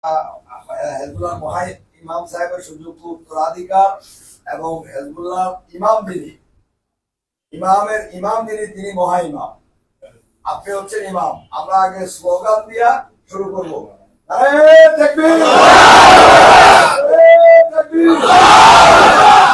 Hezbollah মহাই ইমাম সাহেবের সুযোগ্য উত্তরাধিকার এবং হেজবুল্লাহ ইমাম যিনি তিনি মহা ইমাম, আপনি হচ্ছেন ইমাম। আমরা আগে স্লোগান দিয়া শুরু করবো। নারে তাকবীর, নারে তাকবীর,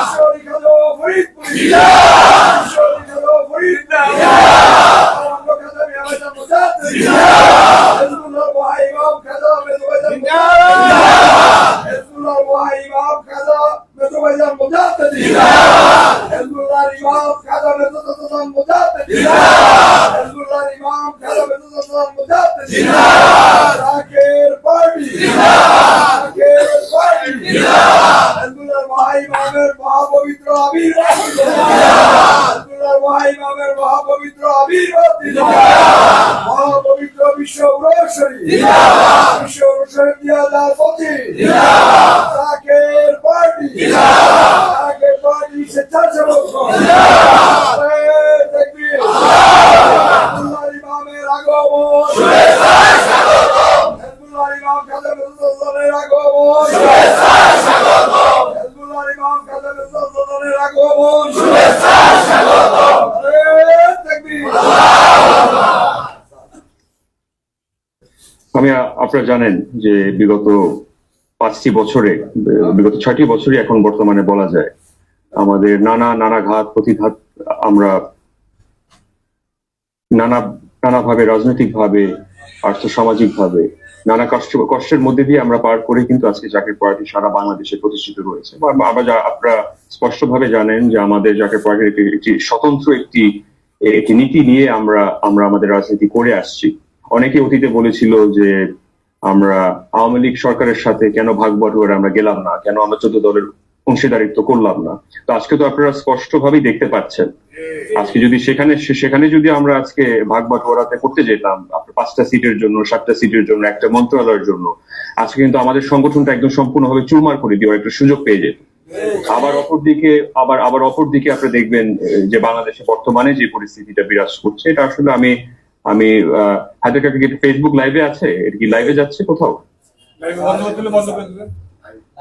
ঈশ্বরী খাজা ফরিদপুর জিন্দাবাদ, ঈশ্বরী খাজা ফরিদ জিন্দাবাদ, আমরা খাজা মিয়াবাজার মুজাদ্দিদ জিন্দাবাদ, হেজবুল্লাহ মহা ইমাম খাজা মেজবাজার জিন্দাবাদ, হেজবুল্লাহ মহা ইমাম খাজা মেজবাজার মুজাদ্দিদ জিন্দাবাদ, হেজবুল্লাহ ইমাম খাজা মেজবাজার মুজাদ্দিদ জিন্দাবাদ, হেজবুল্লাহ ইমাম খাজা মেজবাজার মুজাদ্দিদ জিন্দাবাদ, জাকের পার্টি জিন্দাবাদ, জাকের পার্টি জিন্দাবাদ, হেজবুল্লাহ মহা ইমামের মহাপবিত্র আবির্ভাব জিন্দাবাদ, হেজবুল্লাহ মহা ইমামের মহাপবিত্র আবির্ভাব জিন্দাবাদ, মহাপবিত্র বিশ্ব উরস শরীফ জিন্দাবাদ, বিশ্ব উরস শরীফ 2025 জিন্দাবাদ, জাকের পার্টি জিন্দাবাদ, জাকের পার্টি স্বেচ্ছাসেবক জিন্দাবাদ, তাকবীর, হেজবুল্লাহ ইমামের আগমন শুভেচ্ছা স্বাগতম, হেজবুল্লাহ ইমাম খাজা মেজবাজারের আগমন শুভেচ্ছা স্বাগতম, হেজবুল্লাহ ইমাম খাজা মেজবাজারের আগমন শুভেচ্ছা স্বাগতম, তাকবীর। আপনারা জানেন যে বিগত 6টি বছরে এখন বর্তমানে বলা যায় আমাদের নানা ঘাত প্রতিঘাত আমরা নানাভাবে রাজনৈতিক ভাবে আর্থসামাজিক ভাবে নানা কষ্টের মধ্যে দিয়ে আমরা পার করে কিন্তু আজকে জাকের পার্টি সারা বাংলাদেশে প্রতিষ্ঠিত রয়েছে। আপনারা স্পষ্টভাবে জানেন যে আমাদের জাকের পার্টির একটি স্বতন্ত্র একটি নীতি নিয়ে আমরা আমাদের রাজনীতি করে আসছি। অনেকে অতীতে বলেছিল যে আমরা আওয়ামী লীগ সরকারের সাথে কেন ভাগ বাটোয়ারা আমরা গেলাম না, কেন আমরা 14 দলের অংশীদারিত্ব করলাম না। তো আজকে তো আপনারা স্পষ্টভাবেই দেখতে পাচ্ছেন, আজকে যদি সেখানে যদি আমরা আজকে ভাগ বাটোয়ারাতে করতে যেতাম আপনার 5টা সিটের জন্য, 7টা সিটের জন্য, একটা মন্ত্রণালয়ের জন্য, আজকে কিন্তু আমাদের সংগঠনটা একদম সম্পূর্ণভাবে চুরমার করে দেওয়ার একটা সুযোগ পেয়ে যেত। আবার অপরদিকে আপনি দেখবেন যে বাংলাদেশে বর্তমানে যে পরিস্থিতিটা বিরাজ করছে, এটা আসলে আমি হায়দার কাকা কি ফেসবুক লাইভে আছে? এটা কি লাইভে যাচ্ছে কোথাও?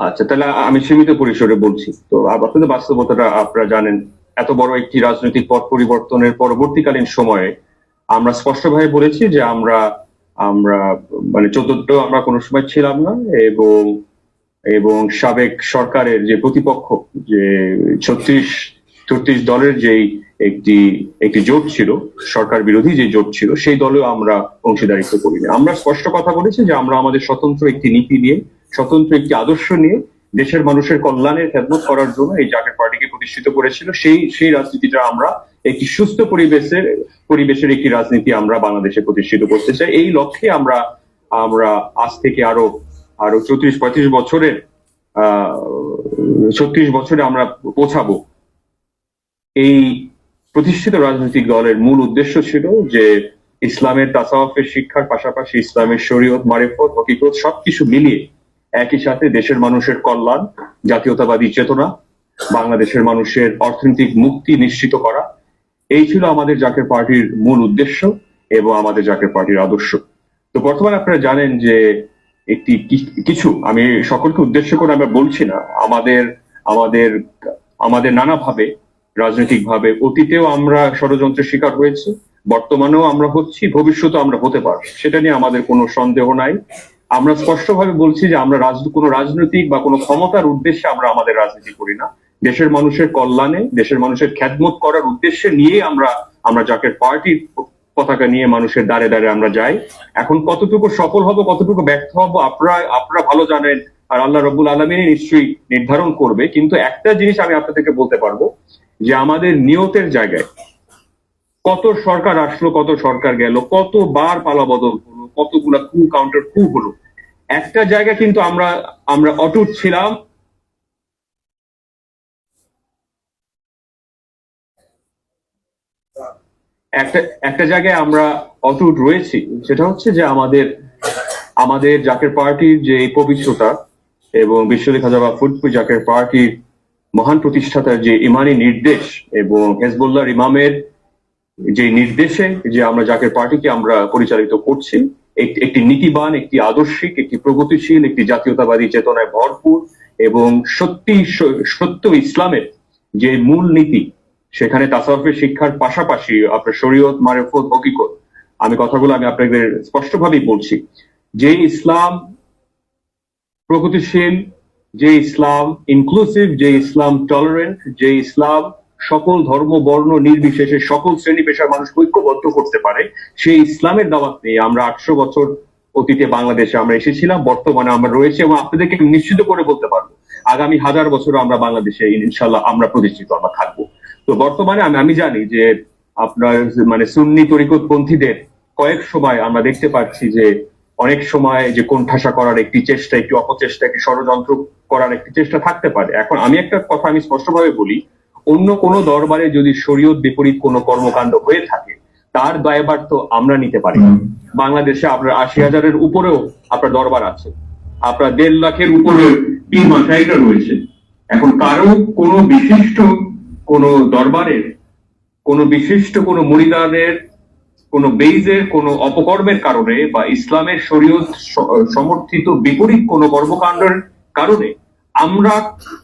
আচ্ছা, তাহলে আমি সীমিত পরিসরে বলছি। তো আপনাদের বাস্তবতাটা আপনারা জানেন, এত বড় একটি রাজনৈতিক পট পরিবর্তনের পরবর্তীকালীন সময়ে আমরা স্পষ্টভাবে বলেছি যে আমরা মানে 14 আমরা কোনো সময় ছিলাম না, এবং সাবেক সরকারের যে প্রতিপক্ষ যে 36 দলের যেই একটি জোট ছিল, সরকার বিরোধী যে জোট ছিল, সেই দলেও আমরা অংশীদারিত্ব করিনি। আমরা স্পষ্ট কথা বলেছি যে আমরা আমাদের স্বতন্ত্র একটি নীতি নিয়ে, স্বতন্ত্র একটি আদর্শ নিয়ে দেশের মানুষের কল্যাণের খেদমত করার জন্য এই জাকের পার্টিকে প্রতিষ্ঠিত করেছিল। সেই রাজনীতিটা আমরা একটি সুস্থ পরিবেশের একটি রাজনীতি আমরা বাংলাদেশে প্রতিষ্ঠিত করতে চাই। এই লক্ষ্যে আমরা আজ থেকে আরো 34-35 বছরের 36 বছরে আমরা পৌঁছাবো। এই প্রতিষ্ঠিত রাজনৈতিক দলের মূল উদ্দেশ্য ছিল যে ইসলামের তাসাউফের শিক্ষার পাশাপাশি ইসলামের শরীয়ত, মারিফত, হকিকত সবকিছু মিলিয়ে একই সাথে দেশের মানুষের কল্যাণ, জাতীয়তাবাদী চেতনা, বাংলাদেশের মানুষের অর্থনৈতিক মুক্তি নিশ্চিত করা, এই ছিল আমাদের জাকের পার্টির মূল উদ্দেশ্য এবং আমাদের জাকের পার্টির আদর্শ। তো বর্তমানে আপনারা জানেন যে কিছু, আমি সকলকে উদ্দেশ্য করে আমরা বলছি না, আমাদের নানাভাবে রাজনৈতিক ভাবে অতীতেও আমরা ষড়যন্ত্রের শিকার হয়েছি, বর্তমানেও আমরা হচ্ছি, ভবিষ্যতেও আমরা হতে পারবো, সেটা নিয়ে আমাদের কোনো সন্দেহ নাই। আমরা স্পষ্টভাবে বলছি যে আমরা কোনো রাজনৈতিক বা কোনো ক্ষমতার উদ্দেশ্যে আমরা আমাদের রাজনীতি করি না, দেশের মানুষের কল্যাণে, দেশের মানুষের খেদমত করার উদ্দেশ্যে নিয়ে আমরা জাকের পার্টির পতাকা নিয়ে মানুষের দ্বারে দ্বারে আমরা যাই। এখন কতটুকু সফল হব, কতটুকু ব্যর্থ হব আপনারা ভালো জানেন, আর আল্লাহ রাব্বুল আলামিন নিশ্চয়ই নির্ধারণ করবে। কিন্তু একটা জিনিস আমি আপনাদেরকে বলতে পারবো যে আমাদের নিয়তের জায়গায় কত সরকার আসলো, কত সরকার গেল, কতবার পালাবদল হলো, কতগুলা কাউন্টার হলো, একটা জায়গা কিন্তু আমরা অটুট ছিলাম। একটা জায়গায় আমরা অটুট রয়েছি, সেটা হচ্ছে যে আমাদের জাকের পার্টির যে পবিত্রতা এবং বিশ্বলি খাজা বা ফরিদপুর জাকের পার্টির মহান প্রতিষ্ঠাতার যে ইমানি নির্দেশ এবং হেজবুল্লাহর ইমামের যে নির্দেশে যে আমরা জাকের পার্টিকে আমরা পরিচালিত করছি, একটি নীতিবান, একটি আদর্শিক, একটি প্রগতিশীল, একটি জাতীয়তাবাদী চেতনায় ভরপুর এবং সত্য ইসলামের যে মূল নীতি, সেখানে তাসাউফের শিক্ষার পাশাপাশি আপনার শরীয়ত, মারিফত, হকিকত, আমি কথাগুলো আমি আপনাদের স্পষ্টভাবেই বলছি, যে ইসলাম প্রগতিশীল, যে ইসলাম ইনক্লুসিভ, যে ইসলাম টলারেন্ট, যে ইসলাম সকল ধর্ম বর্ণ নির্বিশেষে সকল শ্রেণী পেশার মানুষকে ঐক্যবদ্ধ করতে পারে, সেই ইসলামের দাওয়াত নিয়ে আমরা 800 বছর অতীতে বাংলাদেশে আমরা এসেছিলাম, বর্তমানে আমরা রয়েছে এবং আপনাদেরকে নিশ্চিত করে বলতে পারবো আগামী 1000 বছর আমরা বাংলাদেশে ইনশাল্লাহ আমরা প্রতিষ্ঠিত আমরা থাকবো। তো বর্তমানে আমি জানি যে আপনার মানে সুন্নি তরিকতপন্থীদের কয়েক সময় আমরা দেখতে পাচ্ছি যে অনেক সময় যে কোণঠাসা করার একটি চেষ্টা, একটি অপচেষ্টা, একটি ষড়যন্ত্র করার একটি চেষ্টা থাকতে পারে। এখন আমি একটা কথা আমি স্পষ্টভাবে বলি, অন্য কোনো দরবারে যদি শরীয়ত বিপরীত কোনো কর্মকাণ্ড হয়ে থাকে তার দায়ভার তো আমরা নিতে পারি না। বাংলাদেশে আপনার 80,000-এর উপরেও আপনার দরবার আছে, আপনার 1.5 লাখের উপরে পীর মাশায়েখরা রয়েছে। এখন কারো কোনো বিশিষ্ট কোনো দরবারের কোনো বিশিষ্ট কোনো মুরিদানের কোনো বেইজের কোনো অপকর্মের কারণে বা ইসলামের শরীয়ত সমর্থিত বিপরীত কোনো কর্মকাণ্ডের কারণে আমরা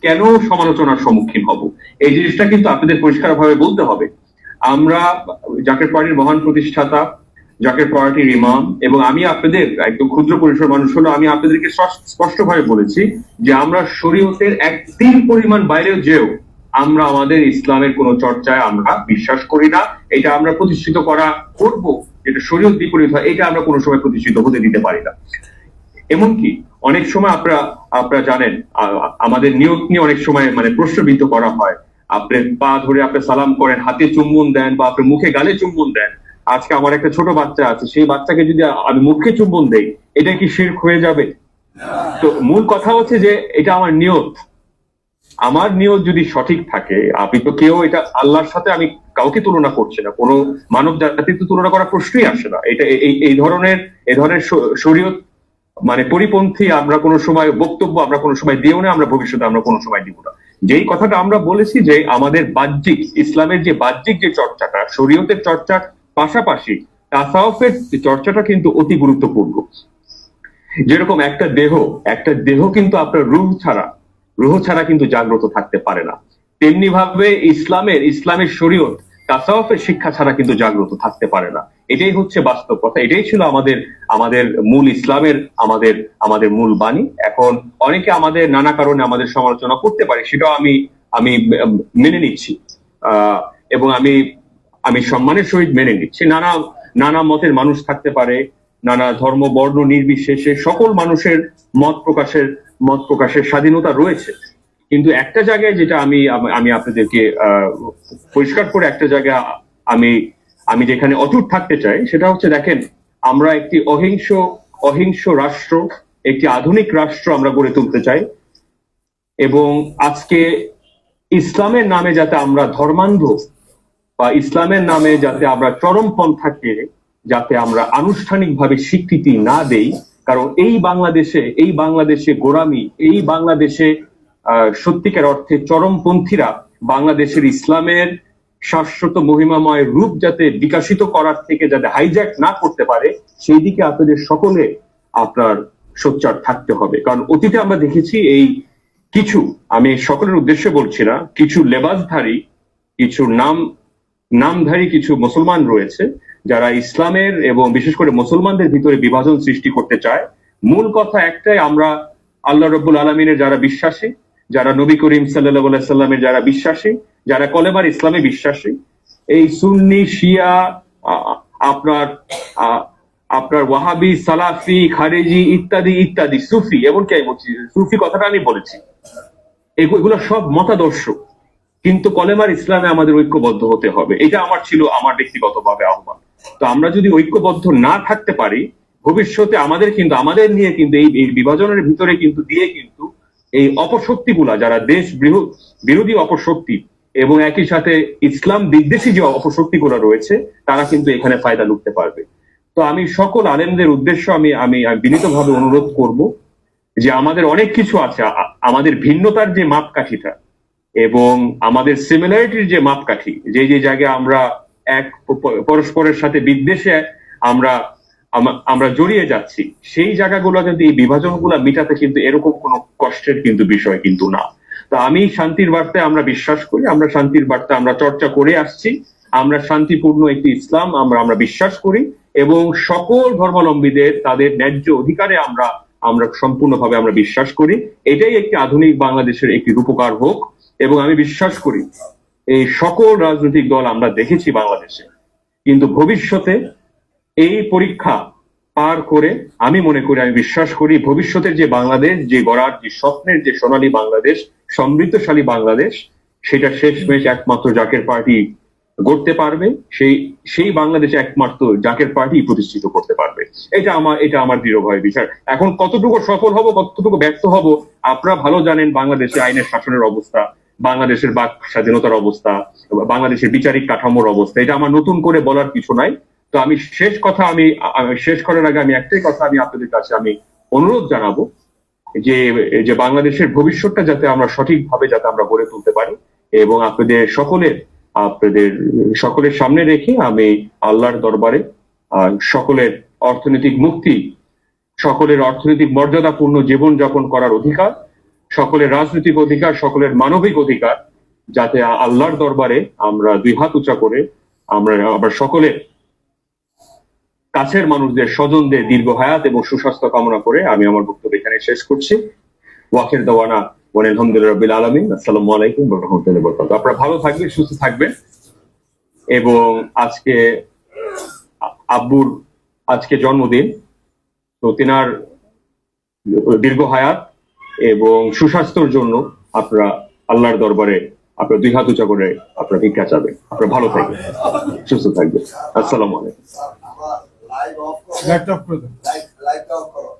কেন সমালোচনার সম্মুখীন হব, এই জিনিসটা কিন্তু আপনাদের পরিষ্কারভাবে বলতে হবে। আমরা জাকের পার্টির মহান প্রতিষ্ঠাতা, জাকের পার্টির ইমাম, এবং আমি আপনাদের একদম ক্ষুদ্র পরিসর মানুষ হলো আমি আপনাদেরকে স্পষ্টভাবে বলেছি যে আমরা শরীয়তের 1 পরিমাণ বাইরেও যেও আমরা আমাদের ইসলামের কোন চর্চায় আমরা বিশ্বাস করি না। এটা আমরা প্রতিষ্ঠিত করা করব যেটা শরীয়ত বিপরীত হয়, এটা আমরা কোনো সময় প্রতিষ্ঠিত হতে দিতে পারি না। এমনকি অনেক সময় আপনারা জানেন আমাদের নিয়ত নিয়ে অনেক সময় মানে প্রশ্নবিদ্ধ করা হয়। আপনি পা ধরে আপনি সালাম করেন, হাতে চুম্বন দেন বা আপনি মুখে গালে চুম্বন দেন। আজকে আমার একটা ছোট বাচ্চা আছে, সেই বাচ্চাকে যদি আমি মুখে চুম্বন দেই এটা কি শিরক হয়ে যাবে? তো মূল কথা হচ্ছে যে এটা আমার নিয়ত, আমার নিয়ত যদি সঠিক থাকে, আপনি তো কেউ এটা আল্লাহর সাথে আমি কাউকে তুলনা করছি না, কোনো মানব জাতির তো তুলনা করার প্রশ্নই আসে না। এটা এই ধরনের শরীয়ত মানে পরিপন্থী আমরা কোনো সময় বক্তব্য আমরা কোনো সময় দিও না, আমরা ভবিষ্যতে আমরা কোনো সময় দিব না। যেই কথাটা আমরা বলেছি যে আমাদের বাহ্যিক ইসলামের যে বাহ্যিক যে চর্চাটা, শরীয়তের চর্চার পাশাপাশি তাসাউফের চর্চাটা কিন্তু অতি গুরুত্বপূর্ণ। যেরকম একটা দেহ কিন্তু আপনার রুহ ছাড়া কিন্তু জাগ্রত থাকতে পারে না, তেমনি ভাবে ইসলামের শরীয়ত তাসাউফের শিক্ষা ছাড়া কিন্তু জাগ্রত থাকতে পারে না। এটাই হচ্ছে বাস্তব কথা, এটাই ছিল আমাদের মূল ইসলামের আমাদের মূল বাণী। এখন অনেকে আমাদের নানা কারণে আমাদের সমালোচনা করতে পারে, সেটাও আমি মেনে নিচ্ছি, এবং আমি সম্মানের সহিত মেনে নিচ্ছি। নানা মতের মানুষ থাকতে পারে, নানা ধর্ম বর্ণ নির্বিশেষে সকল মানুষের মত প্রকাশের স্বাধীনতা রয়েছে। কিন্তু একটা জায়গায় যেটা আমি আপনাদেরকে পরিষ্কার করে একটা জায়গায় আমি যেখানে অটুট থাকতে চাই, সেটা হচ্ছে দেখেন, আমরা একটি অহিংস রাষ্ট্র, একটি আধুনিক রাষ্ট্র আমরা গড়ে তুলতে চাই, এবং আজকে ইসলামের নামে যাতে আমরা ধর্মান্ধ বা ইসলামের নামে যাতে আমরা চরমপন্থাকে যাতে আমরা আনুষ্ঠানিকভাবে স্বীকৃতি না দেই, কারণ এই বাংলাদেশে গোঁড়ামি, এই বাংলাদেশে সত্যিকার অর্থে চরমপন্থীরা বাংলাদেশের ইসলামের শাশ্বত মহিমাময় রূপ যাতে বিকাশিত করার থেকে যাতে হাইজ্যাক না করতে পারে, সেই দিকে আপনাদের সকলে আপনার সোচ্চার থাকতে হবে। কারণ অতীতে আমরা দেখেছি আমি সকলের উদ্দেশ্যে বলছি না, কিছু লেবাসধারী, কিছু নামধারী কিছু মুসলমান রয়েছে যারা ইসলামের এবং বিশেষ করে মুসলমানদের ভিতরে বিভাজন সৃষ্টি করতে চায়। মূল কথা একটাই, আমরা আল্লাহ রাব্বুল আলামিনের যারা বিশ্বাসী, যারা নবী করিম সাল্লাল্লাহু আলাইহি সাল্লামের যারা বিশ্বাসী, যারা কলেমার ইসলামে বিশ্বাসী, এই সুন্নি শিয়া আপনার ওয়াহাবি সালাফি খারেজি ইত্যাদি সুফি, এমনকি আমি বলছি সুফি কথাটা আমি বলেছি, এগুলো সব মতাদর্শ, কিন্তু কলেমার ইসলামে আমাদের ঐক্যবদ্ধ হতে হবে। এটা আমার ব্যক্তিগতভাবে আহ্বান। তো আমরা যদি ঐক্যবদ্ধ না থাকতে পারি, ভবিষ্যতে আমাদের নিয়ে কিন্তু এই বিভাজনের ভিতরে কিন্তু এই অপশক্তিগুলা, যারা দেশ বিরোধী অপশক্তি এবং একই সাথে ইসলাম বিদ্বেষী যে অপশক্তিগুলো রয়েছে, তারা কিন্তু এখানে ফায়দা লুটতে পারবে। তো আমি সকল আলেমদের উদ্দেশ্য আমি বিনীতভাবে অনুরোধ করব যে আমাদের অনেক কিছু আছে, আমাদের ভিন্নতার যে মাপকাঠিটা এবং আমাদের সিমিলারিটির যে মাপকাঠি, যে জায়গায় আমরা এক পরস্পরের সাথে বিদ্বেষে আমরা আমরা জড়িয়ে যাচ্ছি, সেই জায়গাগুলো কিন্তু এই বিভাজনগুলো মিটাতে কিন্তু এরকম কোনো কষ্টের কিন্তু বিষয় কিন্তু না। তো আমি শান্তির বার্তায় আমরা বিশ্বাস করি, আমরা শান্তির বার্তা আমরা চর্চা করে আসছি, আমরা শান্তিপূর্ণ একটি ইসলাম আমরা বিশ্বাস করি, এবং সকল ধর্মাবলম্বীদের তাদের ন্যায্য অধিকারে আমরা আমরা সম্পূর্ণভাবে আমরা বিশ্বাস করি। এটাই একটি আধুনিক বাংলাদেশের একটি রূপকার হোক। এবং আমি বিশ্বাস করি এই সকল রাজনৈতিক দল আমরা দেখেছি বাংলাদেশে, কিন্তু ভবিষ্যতে এই পরীক্ষা পার করে আমি মনে করি, আমি বিশ্বাস করি ভবিষ্যতের যে বাংলাদেশ, যে গড়ার যে স্বপ্নের যে সোনালী বাংলাদেশ, সমৃদ্ধশালী বাংলাদেশ, সেটা শেষমেশ একমাত্র জাকের পার্টি গড়তে পারবে। সেই বাংলাদেশে একমাত্র জাকের পার্টি প্রতিষ্ঠিত করতে পারবে। এটা আমার দৃঢ়ভাবে বিশ্বাস। এখন কতটুকু সফল হব, কতটুকু ব্যর্থ হব, আপনারা ভালো জানেন বাংলাদেশে আইনের শাসনের অবস্থা, বাংলাদেশের বাক স্বাধীনতার অবস্থা, বাংলাদেশের বিচারিক কাঠামোর অবস্থা। এটা আমার নতুন করে বলার কিছু নাই। তো আমি শেষ করার আগে আমি একটাই কথা আমি আপনাদের কাছে আমি অনুরোধ জানাবো, যে বাংলাদেশের ভবিষ্যৎটা যাতে আমরা সঠিকভাবে যাতে আমরা গড়ে তুলতে পারি, এবং আপনাদের সকলের সামনে রেখে আমি আল্লাহর দরবারে সকলের অর্থনৈতিক মুক্তি, সকলের অর্থনৈতিক মর্যাদাপূর্ণ জীবন যাপন করার অধিকার, সকলের রাজনৈতিক অধিকার, সকলের মানবিক অধিকার, যাতে আল্লাহর দরবারে আমরা দুই হাত উঁচা করে আমরা সকলের কাছের মানুষদের, স্বজনদের দীর্ঘ হায়াত এবং সুস্বাস্থ্য কামনা করে আমি আমার বক্তব্য এখানে শেষ করছি। ওয়াকির দাওয়ানা ওয়াল আলহামদুলিল্লাহি রাব্বিল আলামিন। আসসালামু আলাইকুম ওয়া রাহমাতুল্লাহি ওয়া বারাকাতুহু। আপনারা ভালো থাকবেন, সুস্থ থাকবেন, এবং আজকে আব্বুর জন্মদিন, তো তিনার দীর্ঘ হায়াত এবং সুস্বাস্থ্যের জন্য আপনারা আল্লাহর দরবারে আপনারা দুই হাত উঁচা করে আপনারা ভিক্ষা চাবেন। আপনারা ভালো থাকবেন, সুস্থ থাকবেন। আসসালামু আলাইকুম। আমরা লাইভ অফ করো, লাইট অফ করে দেন। লাইভ অফ করো।